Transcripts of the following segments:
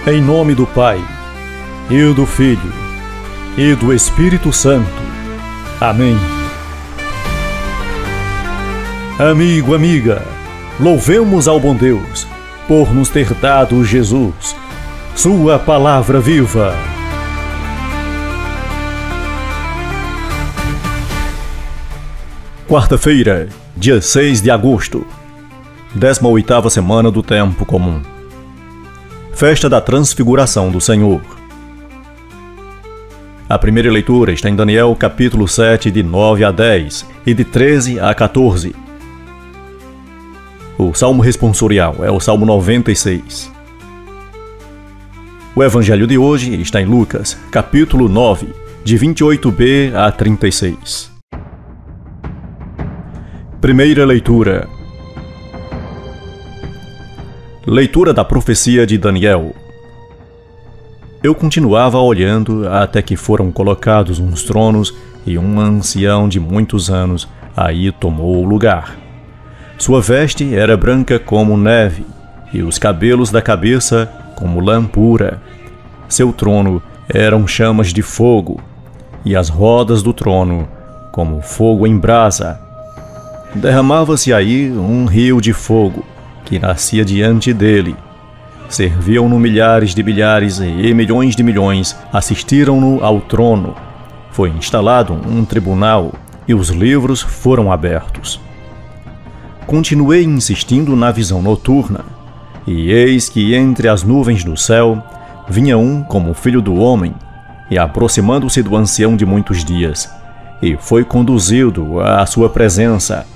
Em nome do Pai, e do Filho, e do Espírito Santo. Amém. Amigo, amiga, louvemos ao bom Deus por nos ter dado Jesus, sua palavra viva. Quarta-feira, dia 6 de agosto, 18ª semana do Tempo Comum. Festa da Transfiguração do Senhor. A primeira leitura está em Daniel capítulo 7, de 9 a 10 e de 13 a 14. O salmo responsorial é o Salmo 96. O evangelho de hoje está em Lucas, capítulo 9, de 28b a 36. Primeira leitura. Leitura da profecia de Daniel. Eu continuava olhando até que foram colocados uns tronos e um ancião de muitos anos aí tomou o lugar. Sua veste era branca como neve e os cabelos da cabeça como lã pura. Seu trono eram chamas de fogo e as rodas do trono como fogo em brasa. Derramava-se aí um rio de fogo que nascia diante dele. Serviam-no milhares de milhares e milhões de milhões assistiram-no ao trono. Foi instalado um tribunal e os livros foram abertos. Continuei insistindo na visão noturna, e eis que entre as nuvens do céu vinha um como filho do homem, e aproximando-se do ancião de muitos dias, e foi conduzido à sua presença.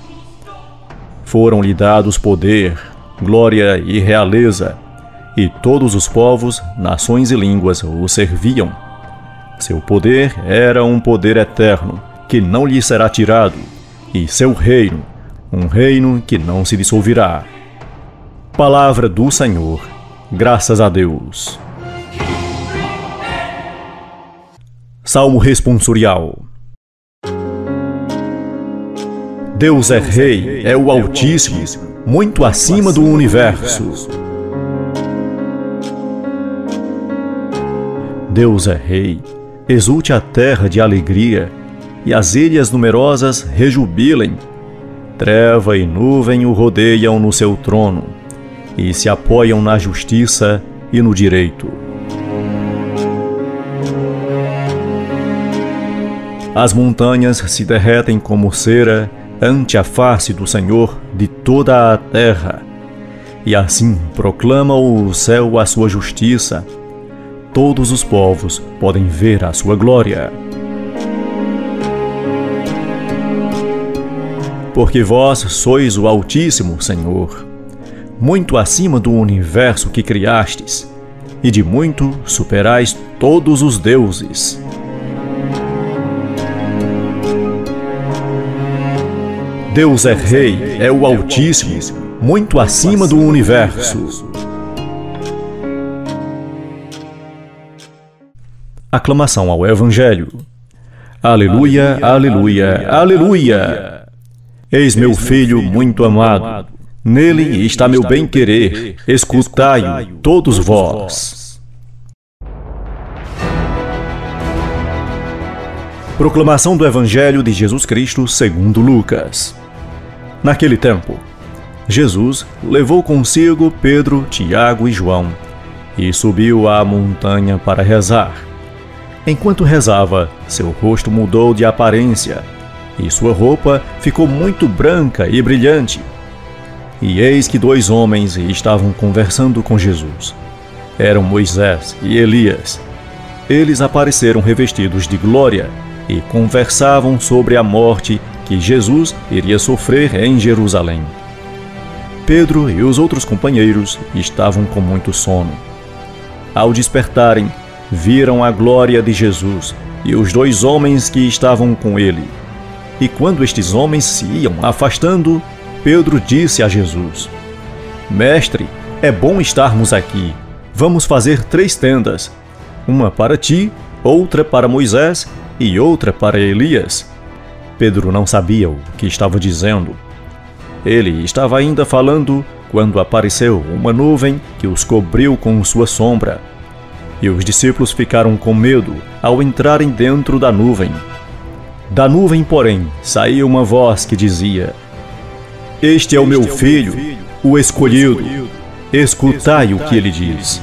Foram-lhe dados poder, glória e realeza, e todos os povos, nações e línguas o serviam. Seu poder era um poder eterno, que não lhe será tirado, e seu reino, um reino que não se dissolverá. Palavra do Senhor, graças a Deus. Salmo responsorial. Deus é Rei, é o Altíssimo, muito acima do universo. Deus é Rei, exulte a terra de alegria, e as ilhas numerosas rejubilem. Treva e nuvem o rodeiam no seu trono, e se apoiam na justiça e no direito. As montanhas se derretem como cera ante a face do Senhor de toda a terra, e assim proclama o céu a sua justiça. Todos os povos podem ver a sua glória. Porque vós sois o Altíssimo, Senhor, muito acima do universo que criastes, e de muito superais todos os deuses. Deus é Rei, é o Altíssimo, muito acima do universo. Aclamação ao Evangelho. Aleluia, aleluia, aleluia. Eis meu filho muito amado. Nele está meu bem-querer. Escutai-o, todos vós. Proclamação do Evangelho de Jesus Cristo segundo Lucas. Naquele tempo, Jesus levou consigo Pedro, Tiago e João e subiu à montanha para rezar. Enquanto rezava, seu rosto mudou de aparência e sua roupa ficou muito branca e brilhante. E eis que dois homens estavam conversando com Jesus. Eram Moisés e Elias. Eles apareceram revestidos de glória e conversavam sobre a morte que Jesus iria sofrer em Jerusalém. Pedro e os outros companheiros estavam com muito sono. Ao despertarem, viram a glória de Jesus e os dois homens que estavam com ele. E quando estes homens se iam afastando, Pedro disse a Jesus: Mestre, é bom estarmos aqui. Vamos fazer 3 tendas, uma para ti, outra para Moisés e outra para Elias. Pedro não sabia o que estava dizendo. Ele estava ainda falando quando apareceu uma nuvem que os cobriu com sua sombra, e os discípulos ficaram com medo ao entrarem dentro da nuvem. Da nuvem, porém, saía uma voz que dizia: "Este é o meu filho, o escolhido. Escutai o que ele diz."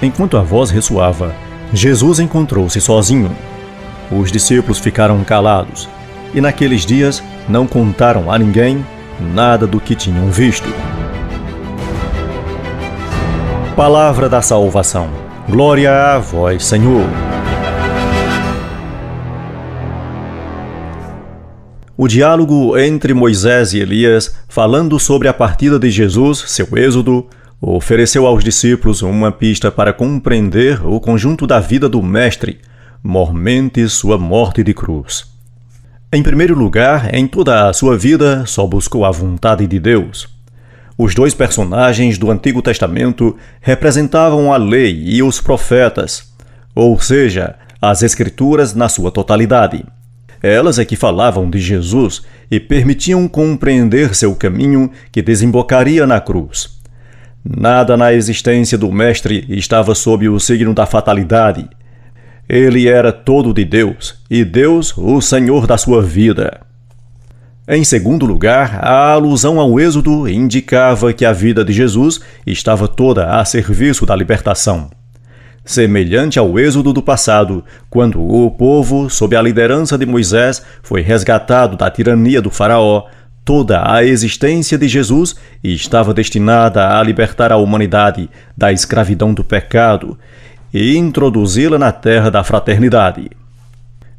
Enquanto a voz ressoava, Jesus encontrou-se sozinho. Os discípulos ficaram calados e naqueles dias não contaram a ninguém nada do que tinham visto. Palavra da salvação. Glória a vós, Senhor. O diálogo entre Moisés e Elias, falando sobre a partida de Jesus, seu êxodo, ofereceu aos discípulos uma pista para compreender o conjunto da vida do Mestre, mormente sua morte de cruz. Em primeiro lugar, em toda a sua vida, só buscou a vontade de Deus. Os dois personagens do Antigo Testamento representavam a lei e os profetas, ou seja, as Escrituras na sua totalidade. Elas é que falavam de Jesus e permitiam compreender seu caminho que desembocaria na cruz. Nada na existência do Mestre estava sob o signo da fatalidade. Ele era todo de Deus, e Deus o Senhor da sua vida. Em segundo lugar, a alusão ao Êxodo indicava que a vida de Jesus estava toda a serviço da libertação. Semelhante ao Êxodo do passado, quando o povo, sob a liderança de Moisés, foi resgatado da tirania do faraó, toda a existência de Jesus estava destinada a libertar a humanidade da escravidão do pecado e introduzi-la na terra da fraternidade.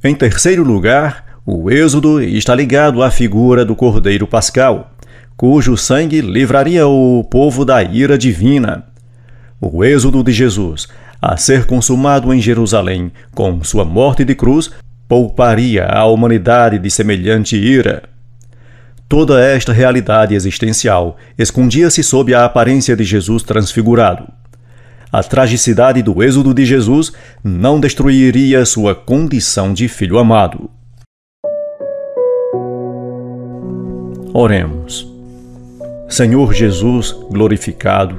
Em terceiro lugar, o Êxodo está ligado à figura do Cordeiro Pascal, cujo sangue livraria o povo da ira divina. O Êxodo de Jesus, a ser consumado em Jerusalém com sua morte de cruz, pouparia a humanidade de semelhante ira. Toda esta realidade existencial escondia-se sob a aparência de Jesus transfigurado. A tragicidade do êxodo de Jesus não destruiria sua condição de filho amado. Oremos. Senhor Jesus glorificado,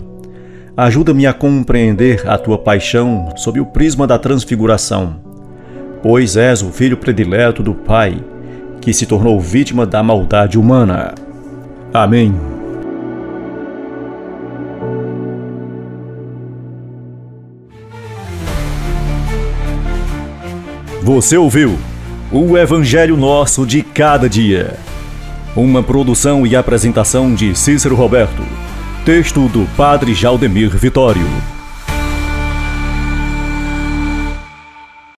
ajuda-me a compreender a tua paixão sob o prisma da transfiguração, pois és o filho predileto do Pai, que se tornou vítima da maldade humana. Amém. Você ouviu o Evangelho Nosso de Cada Dia. Uma produção e apresentação de Cícero Roberto. Texto do Padre Jaldemir Vitório.